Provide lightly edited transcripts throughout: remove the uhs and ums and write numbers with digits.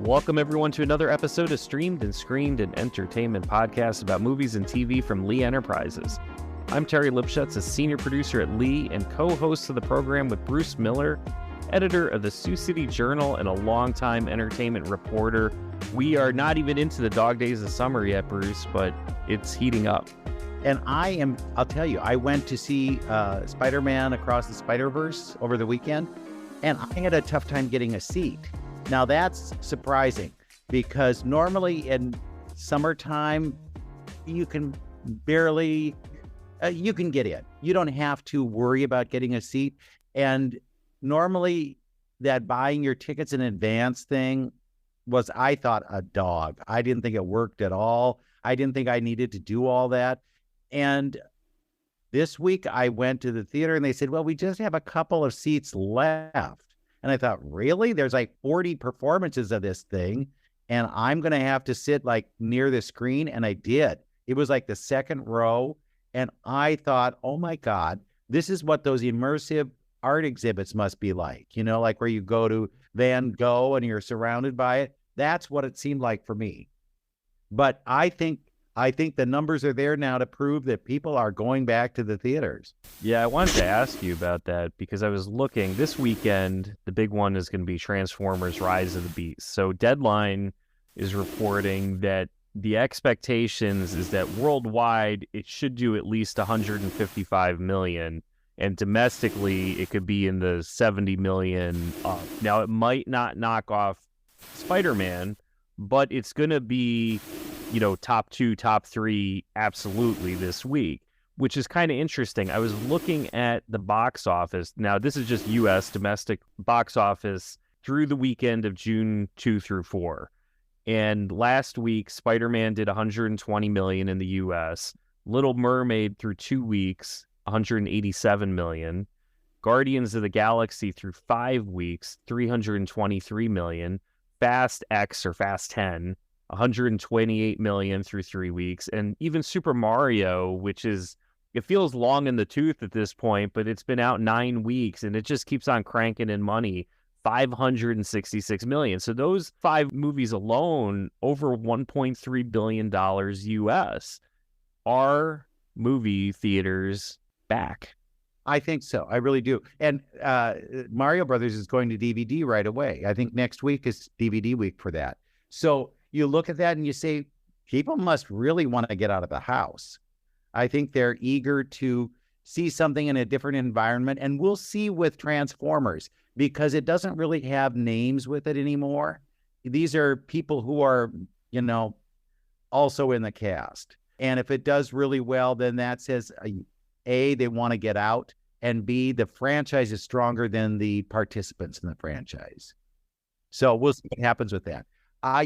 Welcome everyone to another episode of Streamed and Screened, an entertainment podcast about movies and TV from Lee Enterprises. I'm Terry Lipshetz, a senior producer at Lee and co-host of the program with Bruce Miller, editor of the Sioux City Journal and a longtime entertainment reporter. We are not even into the dog days of summer yet, Bruce, but it's heating up. And I'll tell you, I went to see Spider-Man Across the Spider-Verse over the weekend, and I had a tough time getting a seat. Now that's surprising because normally in summertime, you can barely, you can get in. You don't have to worry about getting a seat. And normally that buying your tickets in advance thing was, I thought, a dog. I didn't think it worked at all. I didn't think I needed to do all that. And this week I went to the theater and they said, well, we just have a couple of seats left. And I thought, really? There's like 40 performances of this thing, and I'm going to have to sit like near the screen. And I did. It was like the second row. And I thought, oh my God, this is what those immersive art exhibits must be like, you know, like where you go to Van Gogh and you're surrounded by it. That's what it seemed like for me. But I think the numbers are there now to prove that people are going back to the theaters. Yeah, I wanted to ask you about that because I was looking this weekend. The big one is going to be Transformers: Rise of the Beast. So Deadline is reporting that the expectations is that worldwide it should do at least 155 million, and domestically it could be in the 70 million up. Now it might not knock off Spider-Man, but it's going to be, you know, top 2, top 3 absolutely this week, which is kind of interesting. I was looking at the box office. Now, this is just U.S. domestic box office through the weekend of June 2 through 4. And last week, Spider-Man did 120 million in the U.S. Little Mermaid through 2 weeks, 187 million. Guardians of the Galaxy through 5 weeks, 323 million. Fast X or Fast 10, 128 million through 3 weeks. And even Super Mario, which is, it feels long in the tooth at this point, but it's been out 9 weeks and it just keeps on cranking in money, 566 million. So those 5 movies alone, over $1.3 billion US. Are movie theaters back? I think so. I really do. And Mario Brothers is going to DVD right away. I think next week is DVD week for that. So you look at that and you say, people must really want to get out of the house. I think they're eager to see something in a different environment. And we'll see with Transformers, because it doesn't really have names with it anymore. These are people who are, you know, also in the cast. And if it does really well, then that says, A, they want to get out, and B, the franchise is stronger than the participants in the franchise. So we'll see what happens with that.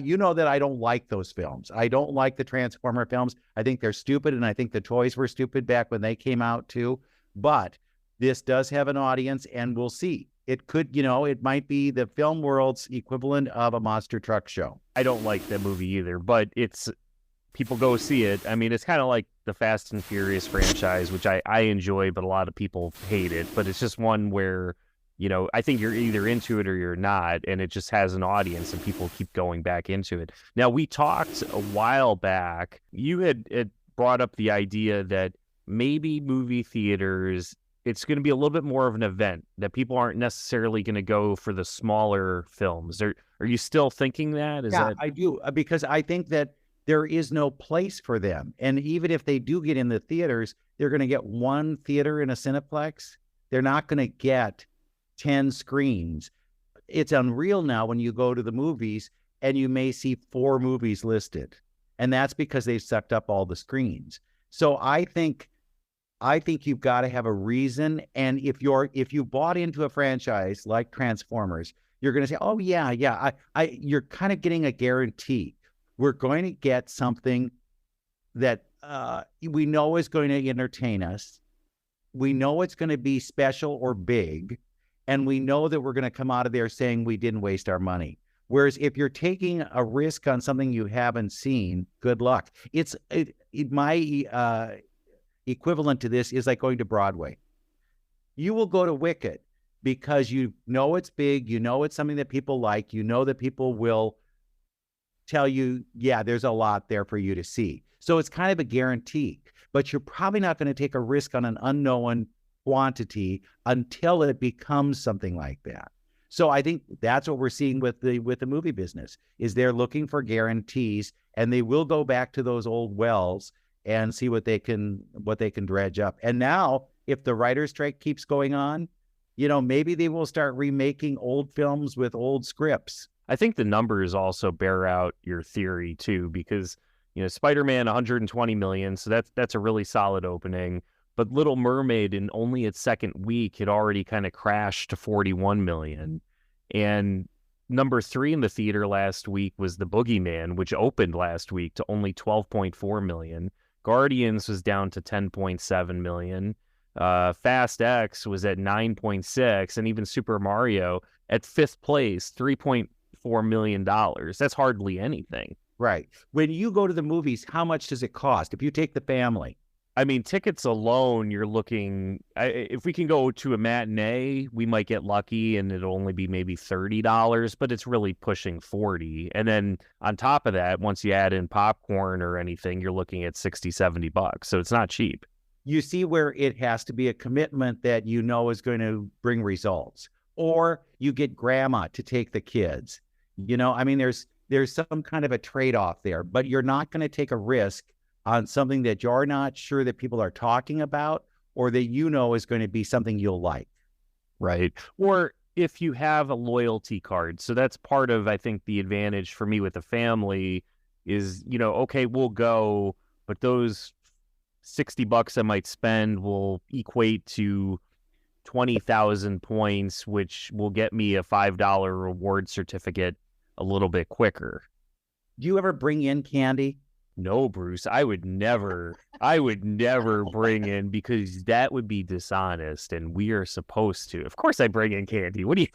You know that I don't like those films. I don't like the Transformer films. I think they're stupid, and I think the toys were stupid back when they came out too. But this does have an audience, and we'll see. It could, you know, it might be the film world's equivalent of a monster truck show. I don't like that movie either, but it's, people go see it. I mean, it's kind of like the Fast and Furious franchise, which I enjoy, but a lot of people hate it. But it's just one where, you know, I think you're either into it or you're not, and it just has an audience and people keep going back into it. Now, we talked a while back, you had brought up the idea that maybe movie theaters, it's going to be a little bit more of an event, that people aren't necessarily going to go for the smaller films. Are you still thinking that? I do, because I think that there is no place for them. And even if they do get in the theaters, they're going to get one theater in a Cineplex. They're not going to get 10 screens. It's unreal now when you go to the movies and you may see 4 movies listed. And that's because they've sucked up all the screens. So I think you've got to have a reason. And if you bought into a franchise like Transformers, you're going to say, oh yeah, you're kind of getting a guarantee. We're going to get something that we know is going to entertain us. We know it's going to be special or big. And we know that we're going to come out of there saying we didn't waste our money. Whereas if you're taking a risk on something you haven't seen, good luck. My equivalent to this is like going to Broadway. You will go to Wicked because you know it's big, you know it's something that people like, you know that people will tell you, yeah, there's a lot there for you to see. So it's kind of a guarantee, but you're probably not going to take a risk on an unknown quantity until it becomes something like that. So I think that's what we're seeing with the movie business is they're looking for guarantees, and they will go back to those old wells and see what they can dredge up. And now, if the writer's strike keeps going on, maybe they will start remaking old films with old scripts. I think the numbers also bear out your theory too, because Spider-Man 120 million, so that's a really solid opening. But Little Mermaid in only its second week had already kind of crashed to 41 million. And number 3 in the theater last week was The Boogeyman, which opened last week to only 12.4 million. Guardians was down to 10.7 million. Fast X was at 9.6, and even Super Mario at 5th place, $3.4 million. That's hardly anything. Right. When you go to the movies, how much does it cost if you take the family? I mean, tickets alone, you're looking, if we can go to a matinee, we might get lucky and it'll only be maybe $30, but it's really pushing 40. And then on top of that, once you add in popcorn or anything, you're looking at 60, $70. So it's not cheap. You see where it has to be a commitment that is going to bring results. Or you get grandma to take the kids. There's some kind of a trade-off there, but you're not going to take a risk on something that you're not sure that people are talking about, or that is going to be something you'll like. Right. Or if you have a loyalty card. So that's part of, I think, the advantage for me with the family is, okay, we'll go, but those $60 I might spend will equate to 20,000 points, which will get me a $5 reward certificate a little bit quicker. Do you ever bring in candy? No, Bruce, I would never bring in, because that would be dishonest, and we are supposed to. Of course I bring in candy. What do you?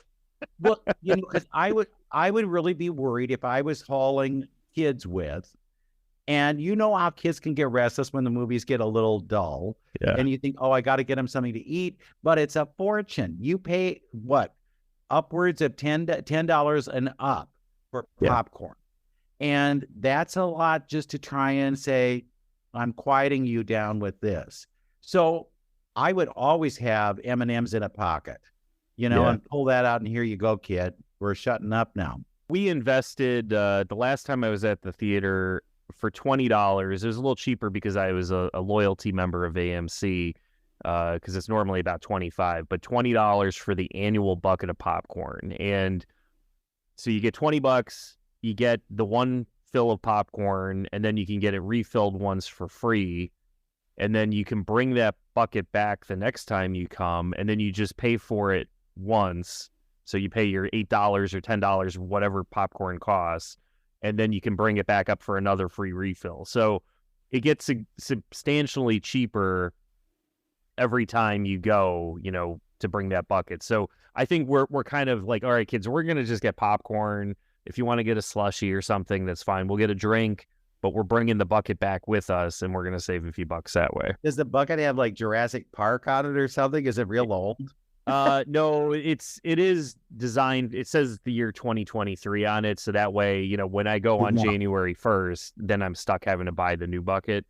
Well, because I would really be worried if I was hauling kids with, and how kids can get restless when the movies get a little dull. Yeah. And you think, oh, I got to get them something to eat, but it's a fortune. You pay what? Upwards of $10 and up for popcorn. And that's a lot just to try and say, I'm quieting you down with this. So I would always have M&Ms in a pocket, and pull that out, and here you go, kid. We're shutting up now. We invested, the last time I was at the theater, for $20. It was a little cheaper because I was a loyalty member of AMC, because it's normally about $25, but $20 for the annual bucket of popcorn. And so you get $20, you get the one fill of popcorn, and then you can get it refilled once for free. And then you can bring that bucket back the next time you come, and then you just pay for it once. So you pay your $8 or $10, whatever popcorn costs, and then you can bring it back up for another free refill. So it gets substantially cheaper every time you go, to bring that bucket. So I think we're kind of like, all right, kids, we're going to just get popcorn. If you want to get a slushie or something, that's fine. We'll get a drink, but we're bringing the bucket back with us, and we're going to save a few bucks that way. Does the bucket have like Jurassic Park on it or something? Is it real old? No, it is designed. It says the year 2023 on it, so that way, when I go on January 1st, then I'm stuck having to buy the new bucket.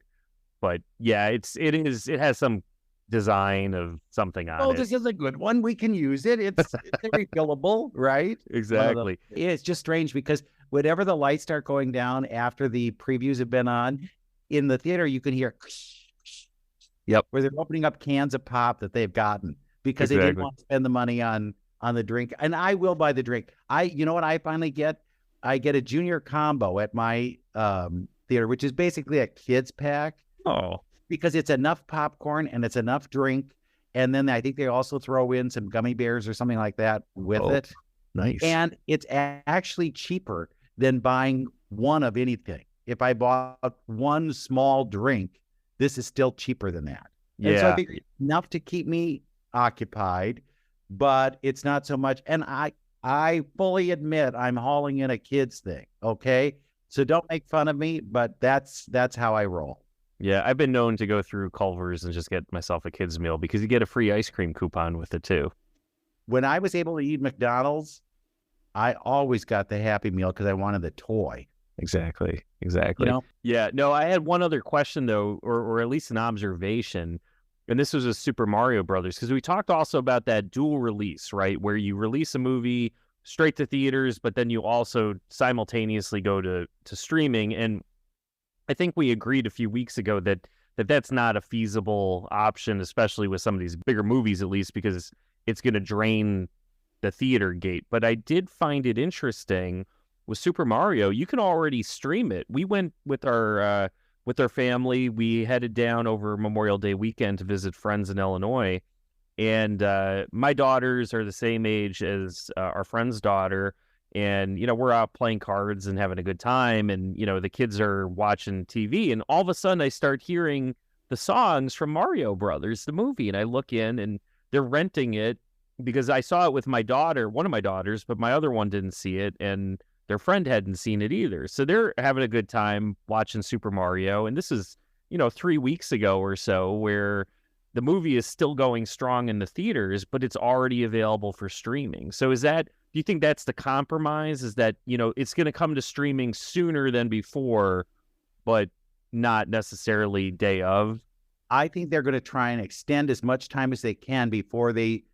But yeah, it has some design of something on it. Oh, this is a good one. We can use it. It's refillable, right? Exactly. It's just strange because whenever the lights start going down after the previews have been on, in the theater, you can hear where they're opening up cans of pop that they've gotten because they didn't want to spend the money on the drink. And I will buy the drink. You know what I finally get? I get a junior combo at my theater, which is basically a kids pack. Oh. Because it's enough popcorn and it's enough drink. And then I think they also throw in some gummy bears or something like that with it. Nice. And it's actually cheaper than buying one of anything. If I bought one small drink, this is still cheaper than that. Yeah. And so I think it's enough to keep me occupied, but it's not so much. And I fully admit I'm hauling in a kids thing. Okay. So don't make fun of me, but that's how I roll. Yeah, I've been known to go through Culver's and just get myself a kid's meal because you get a free ice cream coupon with it too. When I was able to eat McDonald's, I always got the Happy Meal because I wanted the toy. You Exactly. know, Yeah. No, I had one other question though, or at least an observation, and this was with Super Mario Brothers, because we talked also about that dual release, right, where you release a movie straight to theaters, but then you also simultaneously go to streaming. And I think we agreed a few weeks ago that that's not a feasible option, especially with some of these bigger movies, at least because it's going to drain the theater gate. But I did find it interesting with Super Mario. You can already stream it. We went with our family. We headed down over Memorial Day weekend to visit friends in Illinois, and my daughters are the same age as our friend's daughter. And, we're out playing cards and having a good time. And, the kids are watching TV. And all of a sudden, I start hearing the songs from Mario Brothers, the movie. And I look in and they're renting it because I saw it with my daughter, one of my daughters, but my other one didn't see it. And their friend hadn't seen it either. So they're having a good time watching Super Mario. And this is, 3 weeks ago or so, where the movie is still going strong in the theaters, but it's already available for streaming. So do you think that's the compromise? Is that, it's going to come to streaming sooner than before, but not necessarily day of? I think they're going to try and extend as much time as they can before they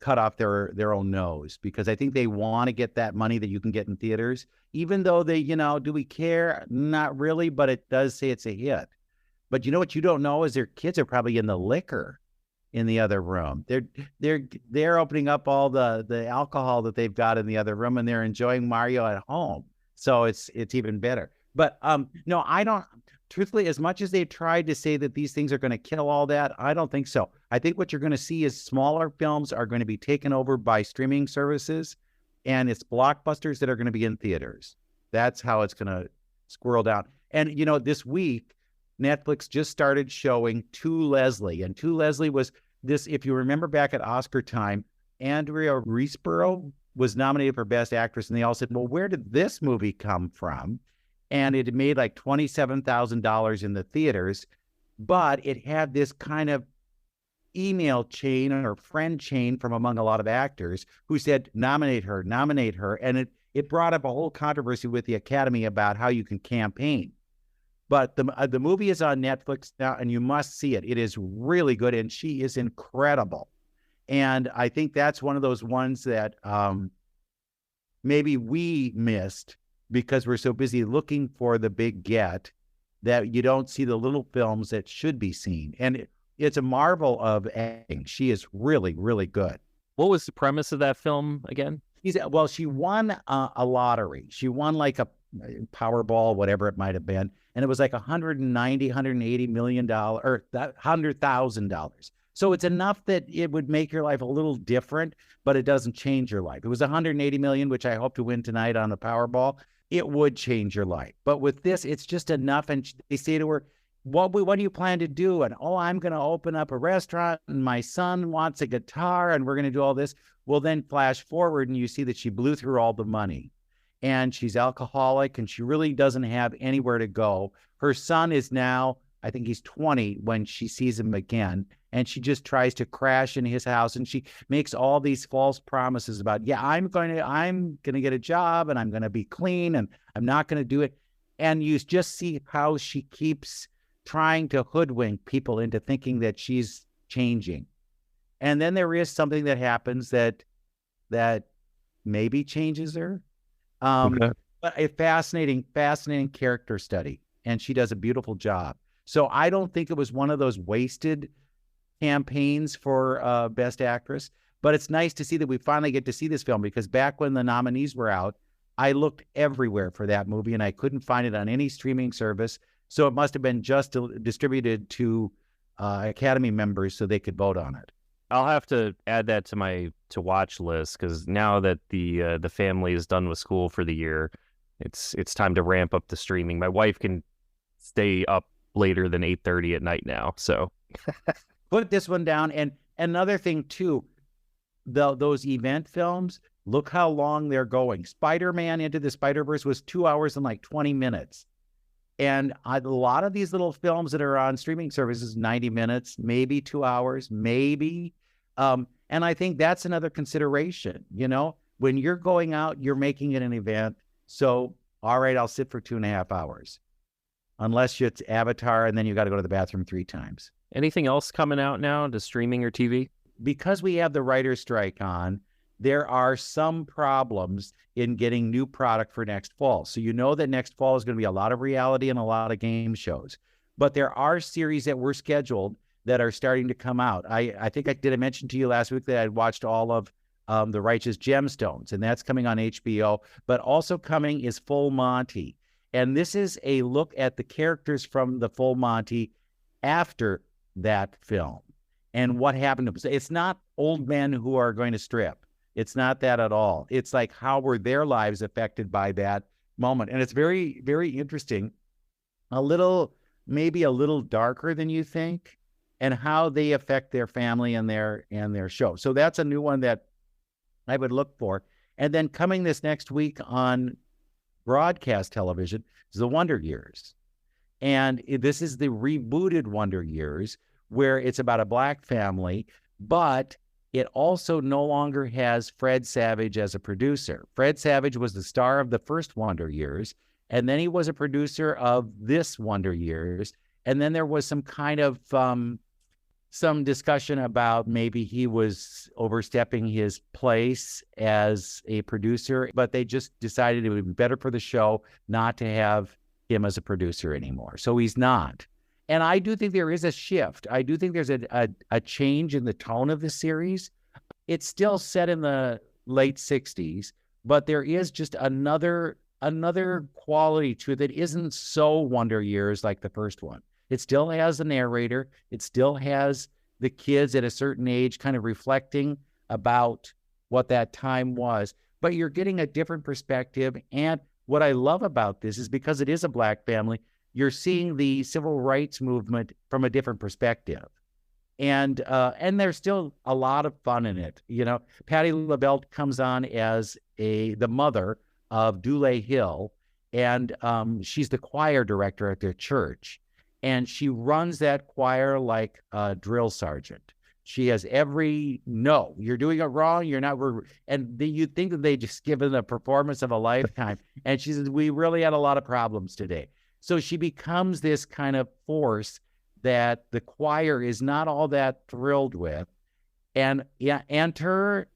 cut off their own nose, because I think they want to get that money that you can get in theaters, even though they, do we care? Not really, but it does say it's a hit. But what you don't know is their kids are probably in the liquor in the other room. They're opening up all the alcohol that they've got in the other room, and they're enjoying Mario at home. So it's even better. But no, I don't. Truthfully, as much as they've tried to say that these things are going to kill all that, I don't think so. I think what you're going to see is smaller films are going to be taken over by streaming services, and it's blockbusters that are going to be in theaters. That's how it's going to squirrel down. And this week, Netflix just started showing To Leslie. And To Leslie was this, if you remember back at Oscar time, Andrea Riseborough was nominated for Best Actress. And they all said, well, where did this movie come from? And it made like $27,000 in the theaters. But it had this kind of email chain or friend chain from among a lot of actors who said, nominate her. And it brought up a whole controversy with the Academy about how you can campaign. But the movie is on Netflix now, and you must see it. It is really good, and she is incredible. And I think that's one of those ones that maybe we missed because we're so busy looking for the big get that you don't see the little films that should be seen. And it's a marvel of acting. She is really, really good. What was the premise of that film again? She won a lottery. She won like a Powerball, whatever it might have been. And it was like $180 million or $100,000. So it's enough that it would make your life a little different, but it doesn't change your life. It was $180 million, which I hope to win tonight on the Powerball. It would change your life. But with this, it's just enough. And they say to her, what do you plan to do? And, I'm going to open up a restaurant, and my son wants a guitar, and we're going to do all this. Well, then flash forward and you see that she blew through all the money. And she's alcoholic, and she really doesn't have anywhere to go. Her son is now, I think he's 20 when she sees him again, and she just tries to crash in his house, and she makes all these false promises about, I'm going to get a job, and I'm going to be clean, and I'm not going to do it. And you just see how she keeps trying to hoodwink people into thinking that she's changing. And then there is something that happens that maybe changes her. Okay. But a fascinating character study, and she does a beautiful job. So I don't think it was one of those wasted campaigns for Best Actress, but it's nice to see that we finally get to see this film, because back when the nominees were out, I looked everywhere for that movie and I couldn't find it on any streaming service. So it must have been just distributed to Academy members so they could vote on it. I'll have to add that to my to watch list, because now that the family is done with school for the year, it's time to ramp up the streaming. My wife can stay up later than 8:30 at night now, so put this one down. And another thing too, those event films, look how long they're going. Spider-Man Into the Spider-Verse was 2 hours and like 20 minutes. And a lot of these little films that are on streaming services, 90 minutes, maybe 2 hours, maybe. And I think that's another consideration. When you're going out, you're making it an event. So All right, I'll sit for 2.5 hours. Unless it's Avatar, and then you got to go to the bathroom 3 times. Anything else coming out now to streaming or TV? Because we have the writer's strike on, there are some problems in getting new product for next fall. So you know that next fall is going to be a lot of reality and a lot of game shows. But there are series that were scheduled that are starting to come out. I think I mention to you last week that I'd watched all of The Righteous Gemstones, and that's coming on HBO. But also coming is Full Monty. And this is a look at the characters from the Full Monty after that film and what happened to them. It's not old men who are going to strip. It's not that at all. It's like, how were their lives affected by that moment? And it's very, very interesting. Maybe a little darker than you think, and how they affect their family and their show. So that's a new one that I would look for. And then coming this next week on broadcast television is The Wonder Years. And this is the rebooted Wonder Years, where it's about a Black family, but it also no longer has Fred Savage as a producer. Fred Savage was the star of the first Wonder Years, and then he was a producer of this Wonder Years. And then there was some kind of some discussion about maybe he was overstepping his place as a producer, but they just decided it would be better for the show not to have him as a producer anymore. So he's not. And I do think there is a shift. I do think there's a change in the tone of the series. It's still set in the late 60s, but there is just another quality to it that isn't so Wonder Years like the first one. It still has the narrator. It still has the kids at a certain age kind of reflecting about what that time was. But you're getting a different perspective. And what I love about this is because it is a Black family, you're seeing the civil rights movement from a different perspective. And there's still a lot of fun in it. You know, Patti LaBelle comes on as the mother of Dule Hill, and she's the choir director at their church. And she runs that choir like a drill sergeant. She has no, you're doing it wrong. You're not. And you'd think that they just given the performance of a lifetime. And she says, we really had a lot of problems today. So she becomes this kind of force that the choir is not all that thrilled with. And enter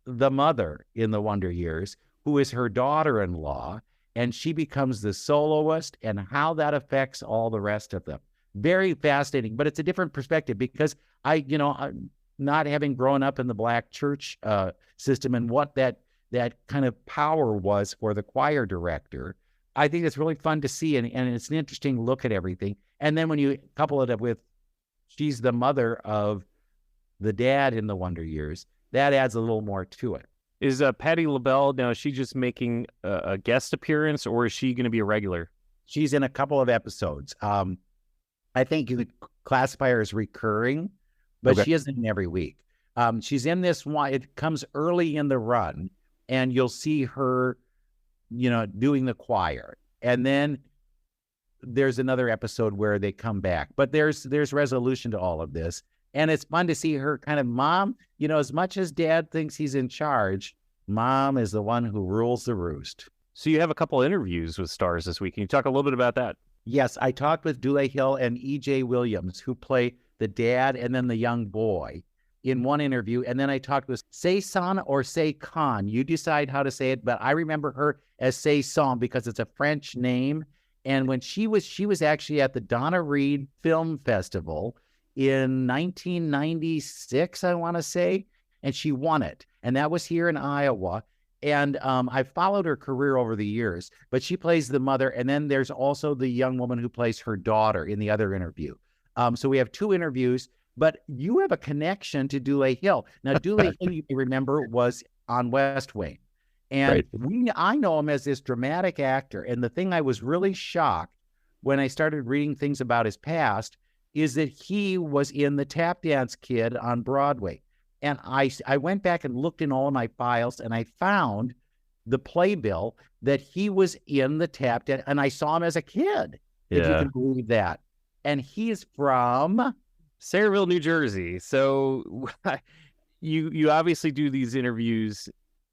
the mother in the Wonder Years, who is her daughter-in-law, and she becomes the soloist, and how that affects all the rest of them. Very fascinating, but it's a different perspective because not having grown up in the Black church system and what that kind of power was for the choir director, I think it's really fun to see, and it's an interesting look at everything. And then when you couple it up with she's the mother of the dad in the Wonder Years, that adds a little more to it. Is Patti LaBelle now? Is she just making a guest appearance, or is she going to be a regular? She's in a couple of episodes. I think you could classify her as recurring, but okay. She isn't in every week. She's in this one. It comes early in the run, and you'll see her, doing the choir, and then there's another episode where they come back. But there's resolution to all of this. And it's fun to see her kind of mom, as much as dad thinks he's in charge, mom is the one who rules the roost. So you have a couple interviews with stars this week. Can you talk a little bit about that? Yes, I talked with Dule Hill and E.J. Williams, who play the dad and then the young boy in one interview. And then I talked with Say-San or Say-Khan. You decide how to say it, but I remember her as Say-San because it's a French name. And when she was actually at the Donna Reed Film Festival in 1996, I want to say, and she won it. And that was here in Iowa. And I followed her career over the years, but she plays the mother. And then there's also the young woman who plays her daughter in the other interview. So we have two interviews, but you have a connection to Dule Hill. Now, Dule Hill, you remember, was on West Wing. And right. I know him as this dramatic actor. And the thing I was really shocked when I started reading things about his past is that he was in the Tap Dance Kid on Broadway. And I went back and looked in all of my files, and I found the playbill that he was in the Tap Dance, and I saw him as a kid, if you can believe that. And he's from Sayreville, New Jersey. So you obviously do these interviews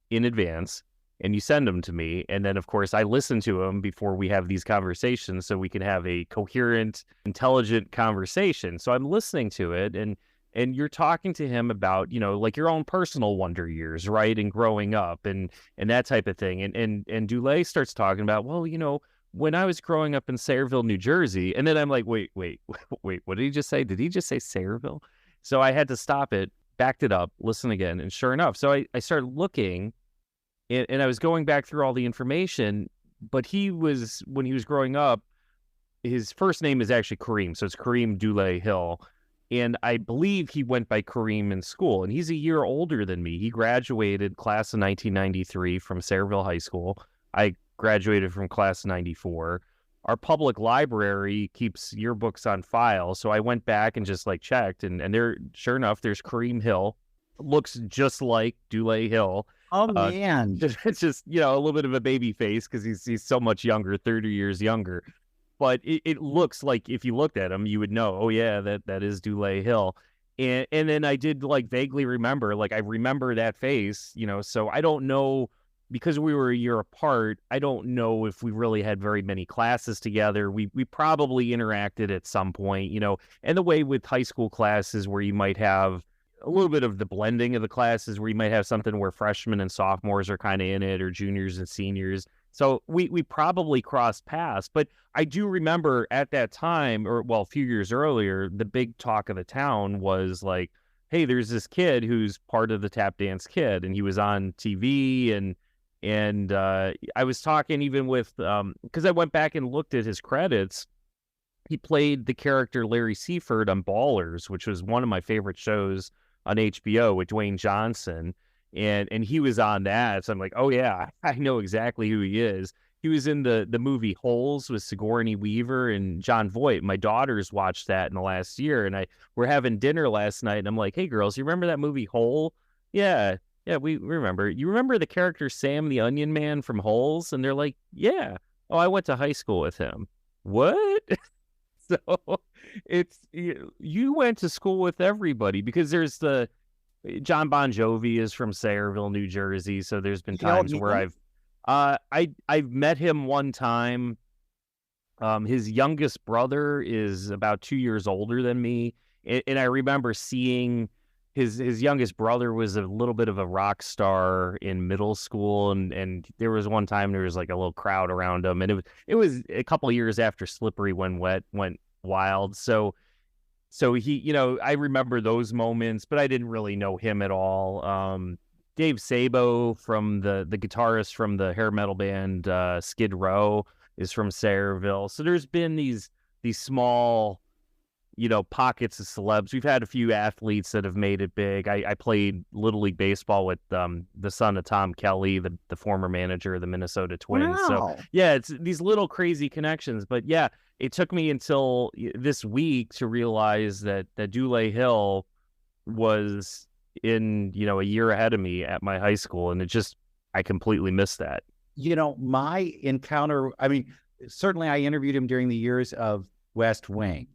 in advance, and you send them to me. And then, of course, I listen to them before we have these conversations so we can have a coherent, intelligent conversation. So I'm listening to it, and you're talking to him about, like your own personal wonder years, right? And growing up and that type of thing. And Dulé starts talking about, well, when I was growing up in Sayreville, New Jersey. And then I'm like, wait, what did he just say? Did he just say Sayreville? So I had to stop it, backed it up, listen again. And sure enough, so I started looking, and I was going back through all the information, but when he was growing up, his first name is actually Kareem. So it's Kareem Dulé Hill. And I believe he went by Kareem in school. And he's a year older than me. He graduated class of 1993 from Sayreville High School. I graduated from class of 94. Our public library keeps yearbooks on file. So I went back and just checked. And there, sure enough, there's Kareem Hill. Looks just like Dulé Hill. Oh, man. It's just, a little bit of a baby face because he's so much younger, 30 years younger. But it looks like, if you looked at him, you would know, oh, yeah, that is Dulé Hill. And then I did vaguely remember, I remember that face, so I don't know, because we were a year apart, I don't know if we really had very many classes together. We probably interacted at some point, and the way with high school classes where you might have a little bit of the blending of the classes, where you might have something where freshmen and sophomores are kind of in it, or juniors and seniors. So we probably crossed paths, but I do remember at that time, a few years earlier, the big talk of the town was hey, there's this kid who's part of the Tap Dance Kid, and he was on TV, and I was talking even with, because I went back and looked at his credits. He played the character Larry Seaford on Ballers, which was one of my favorite shows on HBO with Dwayne Johnson. And he was on that. So I'm like, oh, yeah, I know exactly who he is. He was in the movie Holes with Sigourney Weaver and John Voight. My daughters watched that in the last year, and we're having dinner last night, and I'm like, hey, girls, you remember that movie Hole? Yeah, we remember. You remember the character Sam the Onion Man from Holes? And they're like, yeah. Oh, I went to high school with him. What? So you went to school with everybody, because there's John Bon Jovi is from Sayreville, New Jersey. So there's been times where I've met him one time. His youngest brother is about 2 years older than me. And I remember seeing his youngest brother was a little bit of a rock star in middle school. And there was one time there was a little crowd around him. And it was a couple of years after Slippery When Wet went wild. So he, I remember those moments, but I didn't really know him at all. Dave Sabo, from the guitarist from the hair metal band Skid Row, is from Sayreville. So there's been these small, pockets of celebs. We've had a few athletes that have made it big. I played Little League Baseball with the son of Tom Kelly, the former manager of the Minnesota Twins. Wow. So yeah, it's these little crazy connections. But yeah, it took me until this week to realize that Dulé Hill was in, a year ahead of me at my high school. And I completely missed that. My encounter, certainly I interviewed him during the years of West Wing,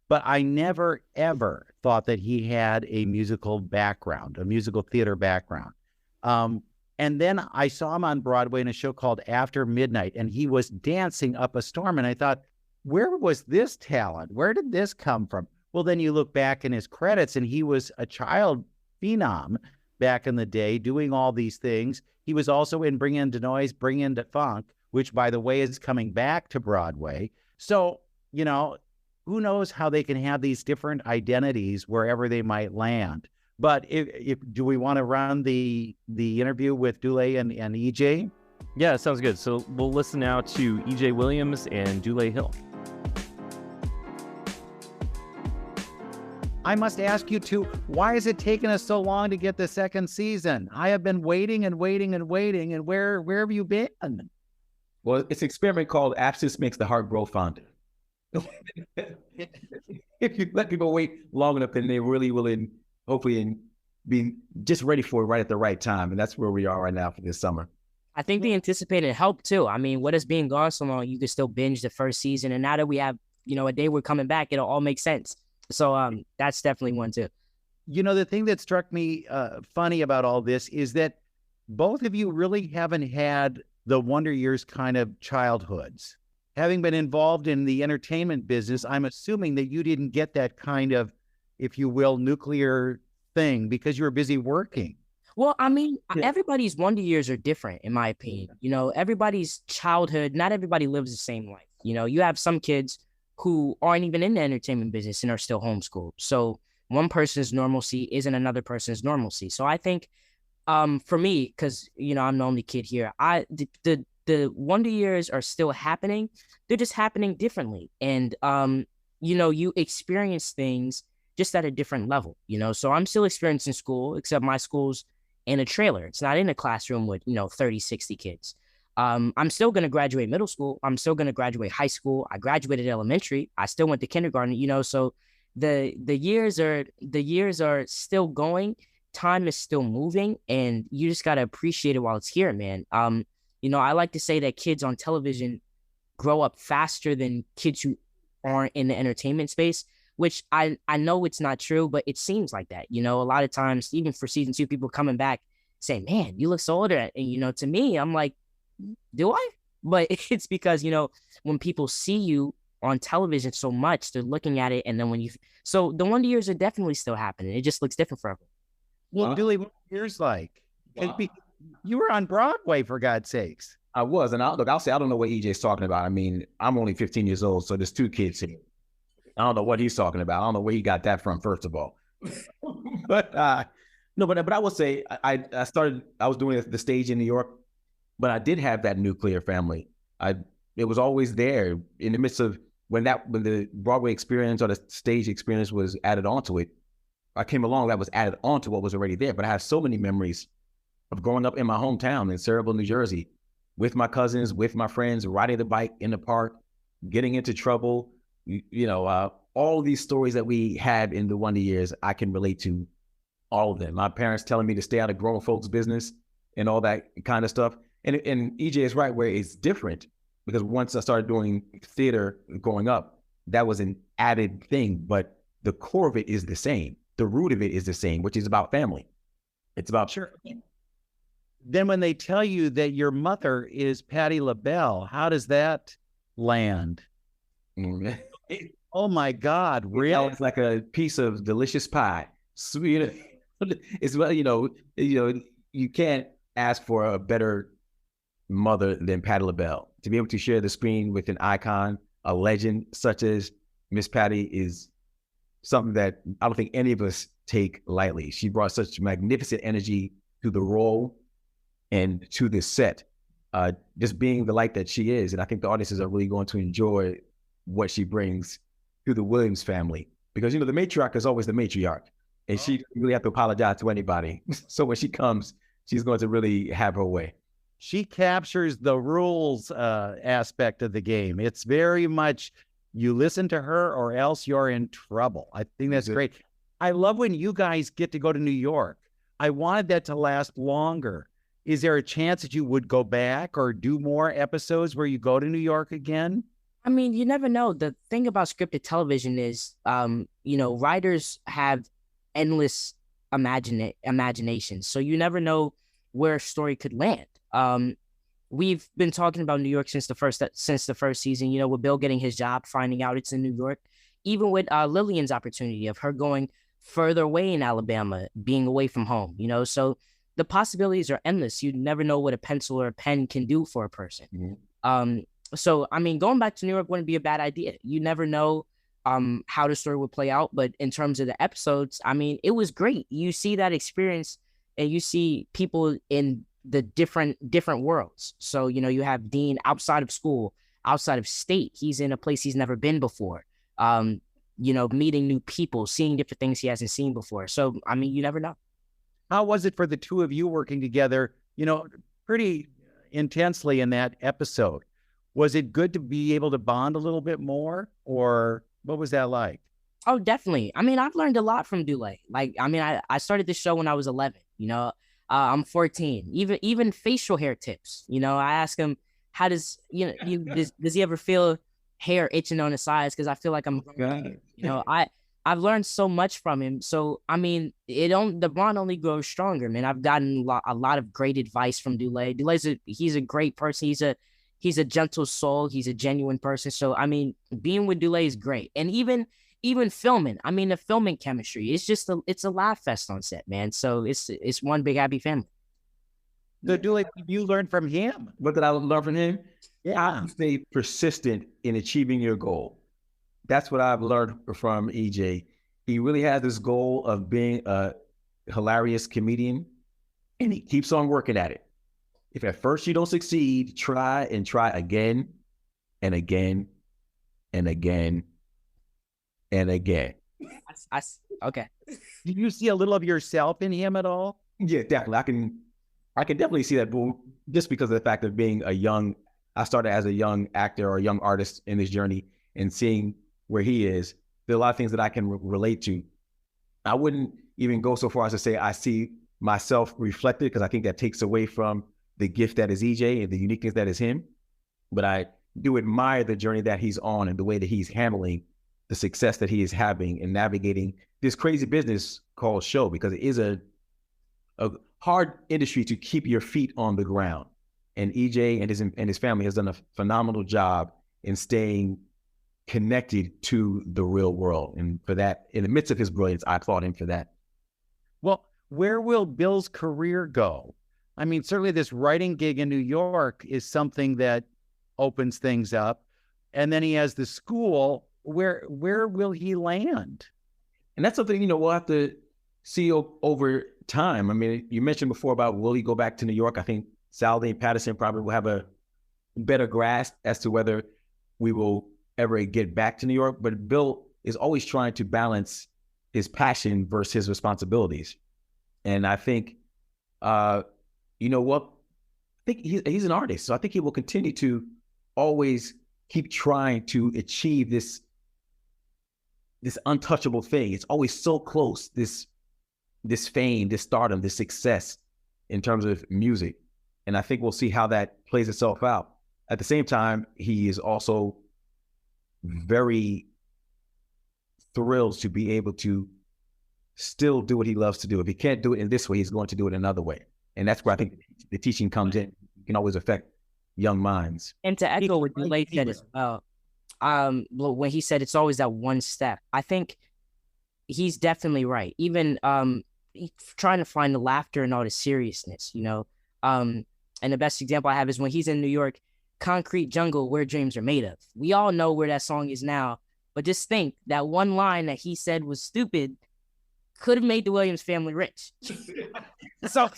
but I never, ever thought that he had a musical background, a musical theater background. And then I saw him on Broadway in a show called After Midnight, and he was dancing up a storm. And I thought, where was this talent? Where did this come from? Well, then you look back in his credits, and he was a child phenom back in the day doing all these things. He was also in Bring In the Noise, Bring In the Funk, which, by the way, is coming back to Broadway. So, who knows how they can have these different identities wherever they might land. But if do we want to run the interview with Dulé and EJ? Yeah, sounds good. So we'll listen now to EJ Williams and Dulé Hill. I must ask you two, why is it taking us so long to get the second season? I have been waiting and waiting and waiting, and where have you been? Well, it's an experiment called Absence Makes the Heart Grow Fonder. If you let people wait long enough, then they really will, hopefully, be just ready for it right at the right time. And that's where we are right now for this summer. I think the anticipated help too. What is being gone so long, you can still binge the first season. And now that we have, a day we're coming back, it'll all make sense. So that's definitely one too. The thing that struck me funny about all this is that both of you really haven't had the Wonder Years kind of childhoods. Having been involved in the entertainment business, I'm assuming that you didn't get that kind of, if you will, nuclear thing because you were busy working. Well, I mean, everybody's Wonder Years are different, in my opinion. You know, everybody's childhood, not everybody lives the same life. You know, you have some kids who aren't even in the entertainment business and are still homeschooled. So one person's normalcy isn't another person's normalcy. So I think for me, because, you know, I'm the only kid here, the Wonder Years are still happening. They're just happening differently. And, you know, you experience things just at a different level, you know? So I'm still experiencing school, except my school's in a trailer. It's not in a classroom with, you know, 30, 60 kids. I'm still going to graduate middle school. I'm still going to graduate high school. I graduated elementary. I still went to kindergarten, you know, so the years are still going. Time is still moving, and you just got to appreciate it while it's here, man. You know, I like to say that kids on television grow up faster than kids who aren't in the entertainment space, which I know it's not true, but it seems like that. You know, a lot of times, even for season 2, people coming back saying, man, you look so older. And, you know, to me, I'm like, do I? But it's because, you know, when people see you on television so much, they're looking at it. And then so the Wonder Years are definitely still happening. It just looks different for everyone. Well, Billy, what were yours like? Wow. You were on Broadway, for God's sakes. I was, and I'll say I don't know what EJ's talking about. I mean, I'm only 15 years old, so there's 2 kids here. I don't know what he's talking about. I don't know where he got that from, first of all. But no, but I will say I was doing the stage in New York, but I did have that nuclear family. It was always there in the midst of when the Broadway experience or the stage experience was added onto it. I came along, that was added onto what was already there. But I have so many memories of growing up in my hometown in Cerebral, New Jersey, with my cousins, with my friends, riding the bike in the park, getting into trouble. You know, all of these stories that we had in the Wonder Years, I can relate to all of them. My parents telling me to stay out of grown folks' business and all that kind of stuff. And EJ is right where it's different, because once I started doing theater growing up, that was an added thing, but the core of it is the same. The root of it is the same, which is about family. It's about Sure. Then when they tell you that your mother is Patti LaBelle, how does that land? Oh my God, really? It's like a piece of delicious pie. Sweet. It's, well, you can't ask for a better mother than Patti LaBelle. To be able to share the screen with an icon, a legend such as Miss Patti, is something that I don't think any of us take lightly. She brought such magnificent energy to the role and to this set, just being the light that she is. And I think the audiences are really going to enjoy what she brings to the Williams family, because, the matriarch is always the matriarch, and she doesn't really have to apologize to anybody. So when she comes, she's going to really have her way. She captures the rules aspect of the game. It's very much, you listen to her or else you're in trouble. I think that's great. I love when you guys get to go to New York. I wanted that to last longer. Is there a chance that you would go back or do more episodes where you go to New York again? I mean, you never know. The thing about scripted television is, writers have endless imagination. So you never know where a story could land. We've been talking about New York since the first season, with Bill getting his job, finding out it's in New York, even with Lillian's opportunity of her going further away in Alabama, being away from home, so the possibilities are endless. You never know what a pencil or a pen can do for a person. Mm-hmm. So, I mean, going back to New York wouldn't be a bad idea. You never know how the story would play out. But in terms of the episodes, I mean, it was great. You see that experience and you see people in the different worlds. So, you have Dean outside of school, outside of state. He's in a place he's never been before. Meeting new people, seeing different things he hasn't seen before. So, I mean, you never know. How was it for the two of you working together, pretty intensely in that episode? Was it good to be able to bond a little bit more, or what was that like? Oh, definitely. I mean, I've learned a lot from Dule. Like, I mean, I started this show when I was 11, I'm 14, even facial hair tips. I ask him, how does, does he ever feel hair itching on his sides? Cause I feel like I'm, I've learned so much from him. So I mean, the bond only grows stronger, man. I've gotten a lot of great advice from Dule. He's a great person. He's a gentle soul. He's a genuine person. So I mean, being with Dule is great, and even filming. I mean, the filming chemistry. It's a laugh fest on set, man. So it's one big happy family. So Dule, you learned from him. What did I learn from him? Yeah. Stay persistent in achieving your goal. That's what I've learned from EJ. He really has this goal of being a hilarious comedian, and he keeps on working at it. If at first you don't succeed, try and try again and again and again and again. Okay. Do you see a little of yourself in him at all? Yeah, definitely. I can definitely see that, just because of the fact of being I started as a young actor or a young artist in this journey, and seeing where he is, there are a lot of things that I can relate to. I wouldn't even go so far as to say I see myself reflected, because I think that takes away from the gift that is EJ and the uniqueness that is him. But I do admire the journey that he's on and the way that he's handling the success that he is having and navigating this crazy business called show, because it is a hard industry to keep your feet on the ground. And EJ and his family has done a phenomenal job in staying connected to the real world. And for that, in the midst of his brilliance, I applaud him for that. Well, where will Bill's career go? I mean, certainly this writing gig in New York is something that opens things up. And then he has the school. Where will he land? And that's something, we'll have to see over time. I mean, you mentioned before about will he go back to New York? I think Saldy and Patterson probably will have a better grasp as to whether we will ever get back to New York. But Bill is always trying to balance his passion versus his responsibilities. And I think, you know what? I think he's an artist. So I think he will continue to always keep trying to achieve this untouchable thing. It's always so close, this fame, this stardom, this success in terms of music. And I think we'll see how that plays itself out. At the same time, he is also very thrilled to be able to still do what he loves to do. If he can't do it in this way, he's going to do it another way. And that's where I think the teaching comes in. It can always affect young minds. And to echo what Dule said as well, when he said it's always that one step, I think he's definitely right. Even trying to find the laughter and all the seriousness, and the best example I have is when he's in New York, Concrete Jungle, Where Dreams Are Made Of. We all know where that song is now, but just think that one line that he said was stupid could have made the Williams family rich. So,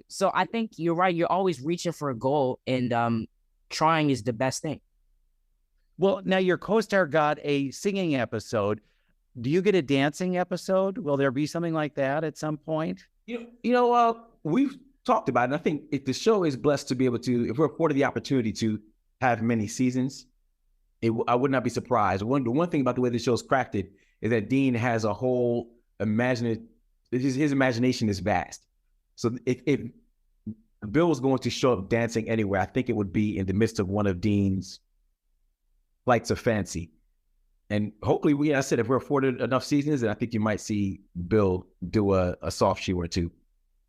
so I think you're right. You're always reaching for a goal, and trying is the best thing. Well, now your co-star got a singing episode. Do you get a dancing episode? Will there be something like that at some point? We've talked about it. And I think if the show is blessed to be able to, if we're afforded the opportunity to have many seasons, I would not be surprised. The one thing about the way the show's crafted is that Dean has a whole his imagination is vast. So if Bill was going to show up dancing anywhere, I think it would be in the midst of one of Dean's flights of fancy. And hopefully, I said, if we're afforded enough seasons, then I think you might see Bill do a soft shoe or two.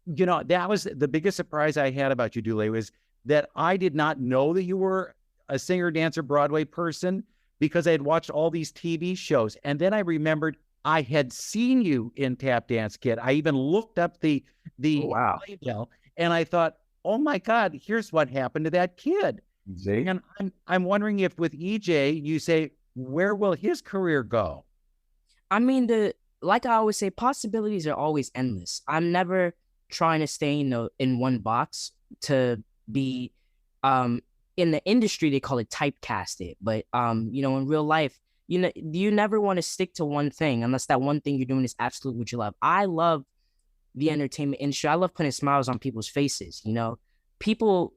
That was the biggest surprise I had about you, Dule, was that I did not know that you were a singer, dancer, Broadway person, because I had watched all these TV shows. And then I remembered I had seen you in Tap Dance Kid. I even looked up the playbill, and I thought, oh my God, here's what happened to that kid. See? And I'm wondering if with EJ, you say, where will his career go? I mean, like I always say, possibilities are always endless. I'm never trying to stay in one box to be in the industry. They call it typecasted, but in real life, you never want to stick to one thing unless that one thing you're doing is absolutely what you love. I love the entertainment industry. I love putting smiles on people's faces. People,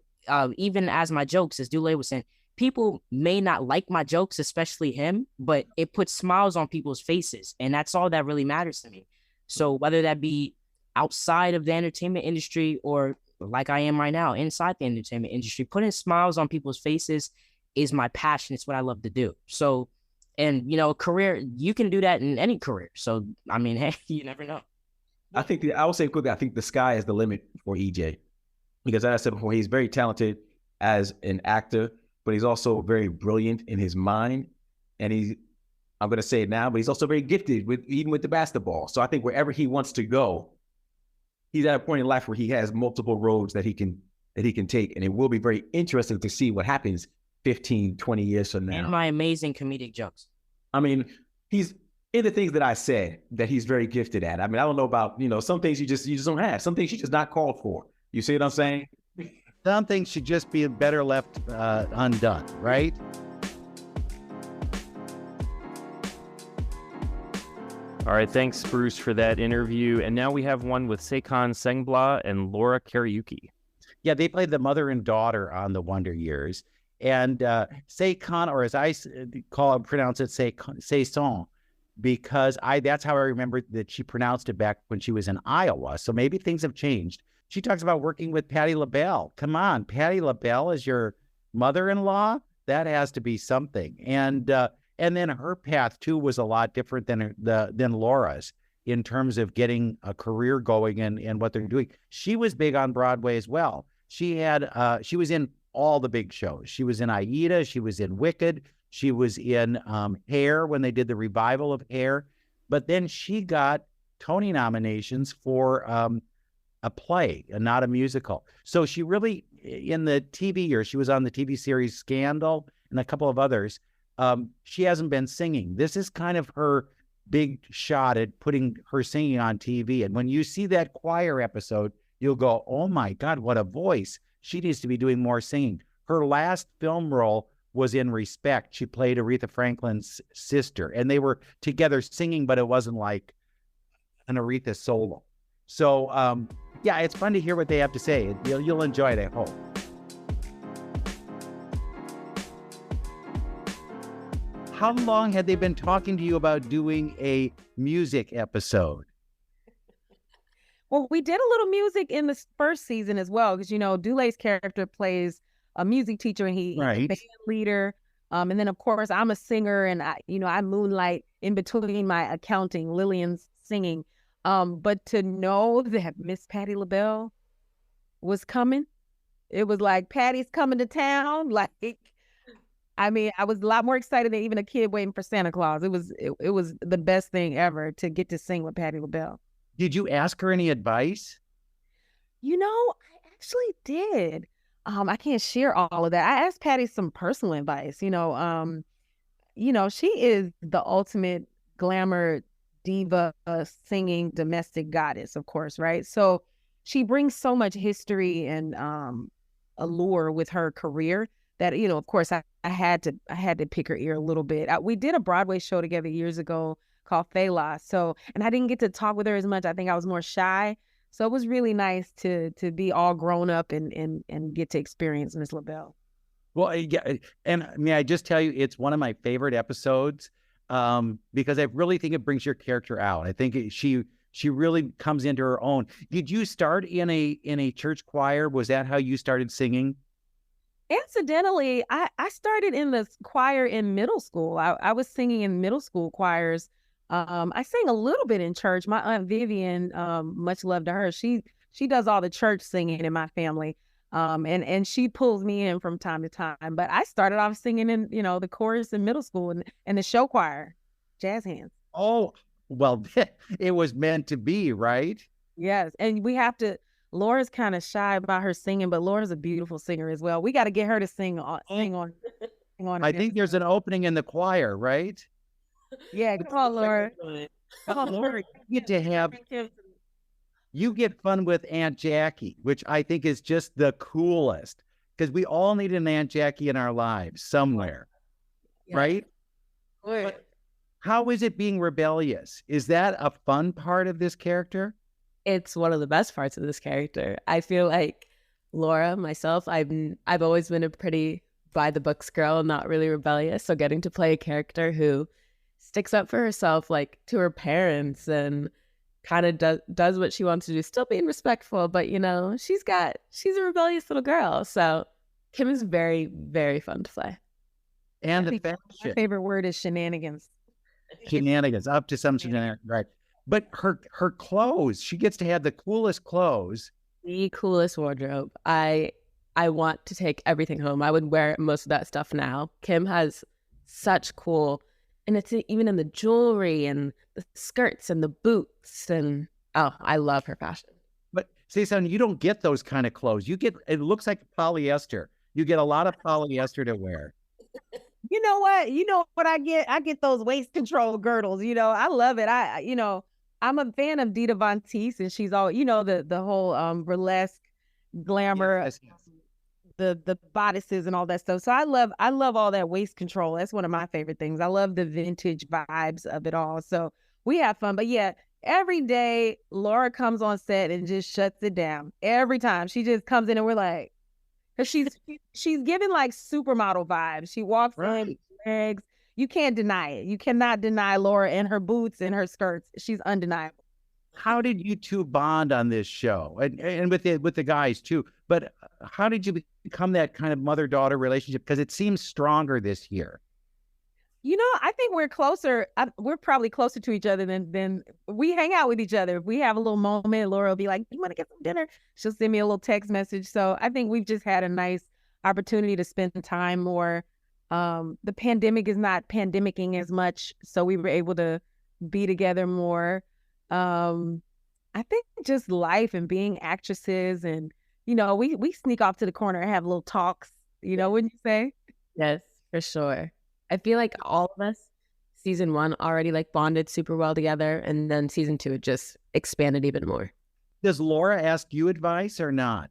even as my jokes, as Dule was saying, people may not like my jokes, especially him, but it puts smiles on people's faces. And that's all that really matters to me. So whether that be outside of the entertainment industry or like I am right now, inside the entertainment industry, putting smiles on people's faces is my passion. It's what I love to do. So And, career, you can do that in any career. So, I mean, hey, you never know. I would say quickly, I think the sky is the limit for EJ. Because as I said before, he's very talented as an actor, but he's also very brilliant in his mind. And I'm going to say it now, but he's also very gifted even with the basketball. So I think wherever he wants to go, he's at a point in life where he has multiple roads that he can take. And it will be very interesting to see what happens 15, 20 years from now. And my amazing comedic jokes. I mean, he's in the things that I said that he's very gifted at. I mean, I don't know about, some things you just don't have. Some things you're just not called for. You see what I'm saying? Some things should just be better left undone, right? All right, thanks, Bruce, for that interview. And now we have one with Seikon Sengbla and Laura Kariuki. Yeah, they played the mother and daughter on The Wonder Years. And Seikon, or as I pronounce it, Seikon, because that's how I remember that she pronounced it back when she was in Iowa. So maybe things have changed. She talks about working with Patti LaBelle. Come on, Patti LaBelle is your mother-in-law? That has to be something. And then her path too was a lot different than Laura's in terms of getting a career going and what they're doing. She was big on Broadway as well. She was in all the big shows. She was in Aida. She was in Wicked. She was in Hair when they did the revival of Hair. But then she got Tony nominations for a play and not a musical. So she really, in the TV years, she was on the TV series Scandal and a couple of others. She hasn't been singing. This is kind of her big shot at putting her singing on TV. And when you see that choir episode, you'll go, oh my God, what a voice. She needs to be doing more singing. Her last film role was in Respect. She played Aretha Franklin's sister, and they were together singing, but it wasn't like an Aretha solo. So, yeah, it's fun to hear what they have to say. You'll enjoy it, I hope. How long had they been talking to you about doing a music episode? Well, we did a little music in the first season as well, because, Dulay's character plays a music teacher and he's a band leader. And then, of course, I'm a singer and I moonlight in between my accounting, Lillian's singing. But to know that Miss Patti LaBelle was coming, it was like, Patty's coming to town. Like, I mean, I was a lot more excited than even a kid waiting for Santa Claus. It was the best thing ever to get to sing with Patti LaBelle. Did you ask her any advice? I actually did. I can't share all of that. I asked Patti some personal advice. She is the ultimate glamour diva, singing domestic goddess, of course, right? So she brings so much history and allure with her career that, of course, I had to pick her ear a little bit. We did a Broadway show together years ago called Fela. So, and I didn't get to talk with her as much. I think I was more shy. So it was really nice to be all grown up and get to experience Miss LaBelle. Well, yeah, and may I just tell you, it's one of my favorite episodes because I really think it brings your character out. I think she really comes into her own. Did you start in a church choir? Was that how you started singing? Incidentally, I started in the choir in middle school. I was singing in middle school choirs. I sang a little bit in church. My Aunt Vivian, much love to her, she does all the church singing in my family. And she pulls me in from time to time. But I started off singing in, the chorus in middle school and the show choir, jazz hands. Oh, well, it was meant to be, right? Yes. And Laura's kind of shy about her singing, but Laura's a beautiful singer as well. We got to get her to sing on. I think there's an opening in the choir, right? Yeah, come on, Laura. Come on, Laura. You get fun with Aunt Jackie, which I think is just the coolest, because we all need an Aunt Jackie in our lives somewhere, right? But how is it being rebellious? Is that a fun part of this character? It's one of the best parts of this character. I feel like Laura, myself, I've always been a pretty by the books girl, not really rebellious. So getting to play a character who sticks up for herself, like to her parents, and kind of does what she wants to do, still being respectful, but she's a rebellious little girl. So Kim is very, very fun to play. And I the think my fashion. favorite word is shenanigans. Shenanigans, up to some shenanigans, right? But her clothes, she gets to have the coolest clothes. The coolest wardrobe. I want to take everything home. I would wear most of that stuff now. Kim has such cool, and it's even in the jewelry and the skirts and the boots, and oh, I love her fashion. But say something, you don't get those kind of clothes. You get, it looks like polyester. You get a lot of polyester to wear. You know what? You know what I get? I get those waist control girdles. You know, I love it. I'm a fan of Dita Von Teese, and she's all, the whole burlesque glamour, Yes, yes. the bodices and all that stuff. So I love all that waist control. That's one of my favorite things. I love the vintage vibes of it all. So we have fun. But yeah, every day Laura comes on set and just shuts it down. Every time she just comes in and we're like, because she's giving like supermodel vibes. She walks in with legs. You can't deny it. You cannot deny Laura and her boots and her skirts. She's undeniable. How did you two bond on this show, and with the guys too? But how did you become that kind of mother-daughter relationship? Because it seems stronger this year. I think we're closer. We're probably closer to each other than we hang out with each other. If we have a little moment, Laura will be like, "You want to get some dinner?" She'll send me a little text message. So I think we've just had a nice opportunity to spend time more. The pandemic is not pandemicking as much, so we were able to be together more. I think just life and being actresses, and we sneak off to the corner and have little talks. Wouldn't you say? Yes, for sure. I feel like all of us, season 1 already like bonded super well together, and then season 2 it just expanded even more. Does Laura ask you advice or not?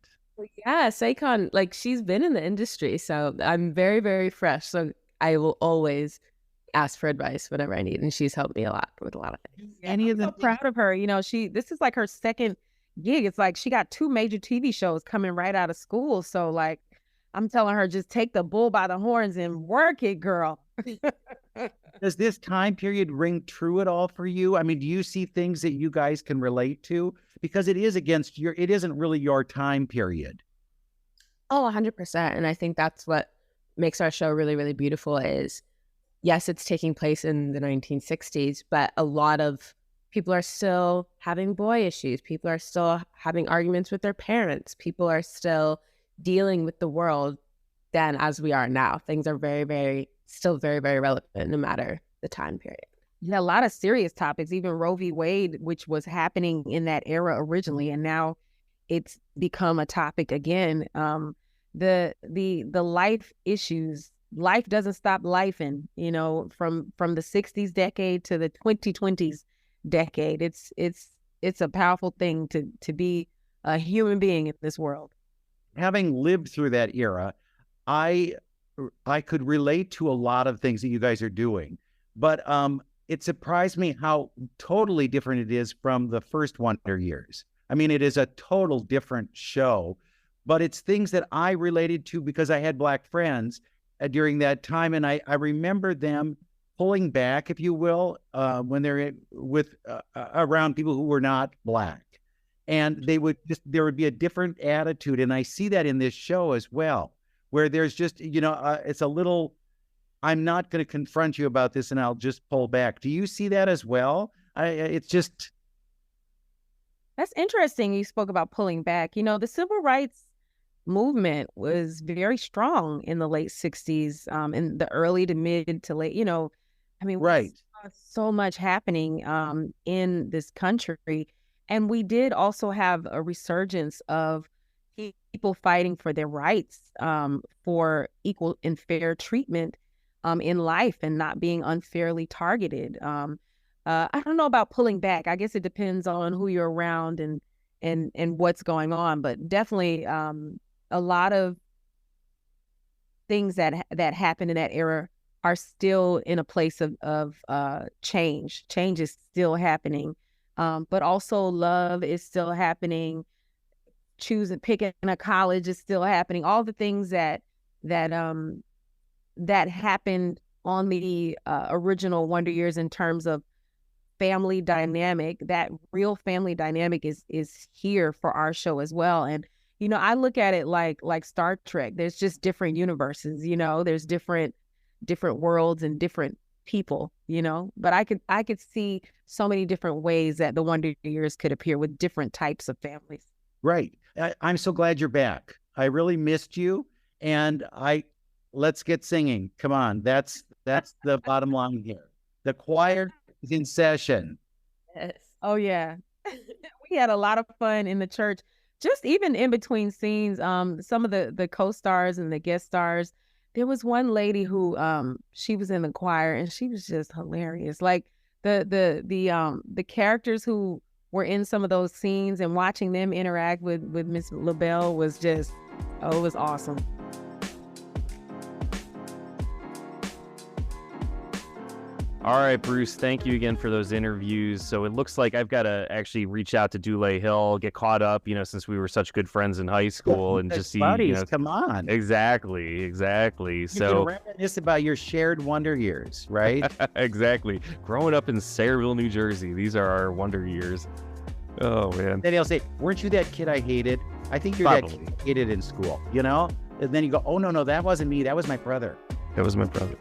Yeah, Saikon, like she's been in the industry, so I'm very, very fresh. So I will always ask for advice whenever I need, and she's helped me a lot with a lot of things. I'm so proud of her. This is like her second gig. It's like she got 2 major TV shows coming right out of school. So like, I'm telling her, just take the bull by the horns and work it, girl. Does this time period ring true at all for you? I mean, do you see things that you guys can relate to? Because it isn't really your time period. Oh, 100%. And I think that's what makes our show really, really beautiful is, yes, it's taking place in the 1960s, but a lot of people are still having boy issues. People are still having arguments with their parents. People are still dealing with the world then as we are now. Things are still very, very relevant no matter the time period. Yeah, a lot of serious topics, even Roe v. Wade, which was happening in that era originally, and now it's become a topic again. The life issues, life doesn't stop lifing, from the 60s decade to the 2020s decade. It's a powerful thing to be a human being in this world. Having lived through that era, I could relate to a lot of things that you guys are doing, but it surprised me how totally different it is from the first Wonder Years. I mean, it is a total different show, but it's things that I related to because I had Black friends during that time, and I remember them pulling back, if you will, when they're around people who were not Black, and there would be a different attitude, and I see that in this show as well, where there's just it's a little, I'm not going to confront you about this, and I'll just pull back. Do you see that as well? It's just. That's interesting. You spoke about pulling back. The civil rights movement was very strong in the late 60s, in the early to mid to late, Right. We saw so much happening in this country. And we did also have a resurgence of people fighting for their rights, for equal and fair treatment in life and not being unfairly targeted. I don't know about pulling back. I guess it depends on who you're around and what's going on, but definitely a lot of things that happened in that era are still in a place of change. Change is still happening, but also love is still happening. Picking a college is still happening. All the things that happened on the original Wonder Years in terms of family dynamic, that real family dynamic is here for our show as well. And I look at it like Star Trek. There's just different universes. There's different different worlds and different people, you know. But I could see so many different ways that the Wonder Years could appear with different types of families. Right. I'm so glad you're back. I really missed you, and let's get singing. Come on, that's the bottom line here. The choir is in session. Yes. Oh yeah. We had a lot of fun in the church, just even in between scenes. Some of the co-stars and the guest stars. There was one lady who she was in the choir and she was just hilarious. Like the characters who were in some of those scenes and watching them interact with Miss LaBelle was just, it was awesome. All right, Bruce, thank you again for those interviews. So it looks like I've got to actually reach out to Dule Hill, get caught up, since we were such good friends in high school, and just see, buddies, come on. Exactly. So reminisce about your shared wonder years, right? Exactly. Growing up in Sayreville, New Jersey, these are our wonder years. Oh man. Then he'll say, "Weren't you that kid I hated? I think you're Probably. that kid I hated in school." And then you go, "Oh no, that wasn't me. That was my brother." That was my brother.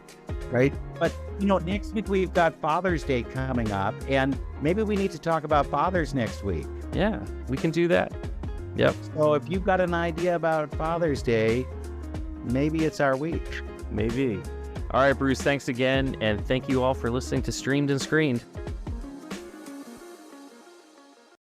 Right? But, next week we've got Father's Day coming up, and maybe we need to talk about fathers next week. Yeah, we can do that. Yep. So if you've got an idea about Father's Day, maybe it's our week. Maybe. All right, Bruce, thanks again, and thank you all for listening to Streamed and Screened.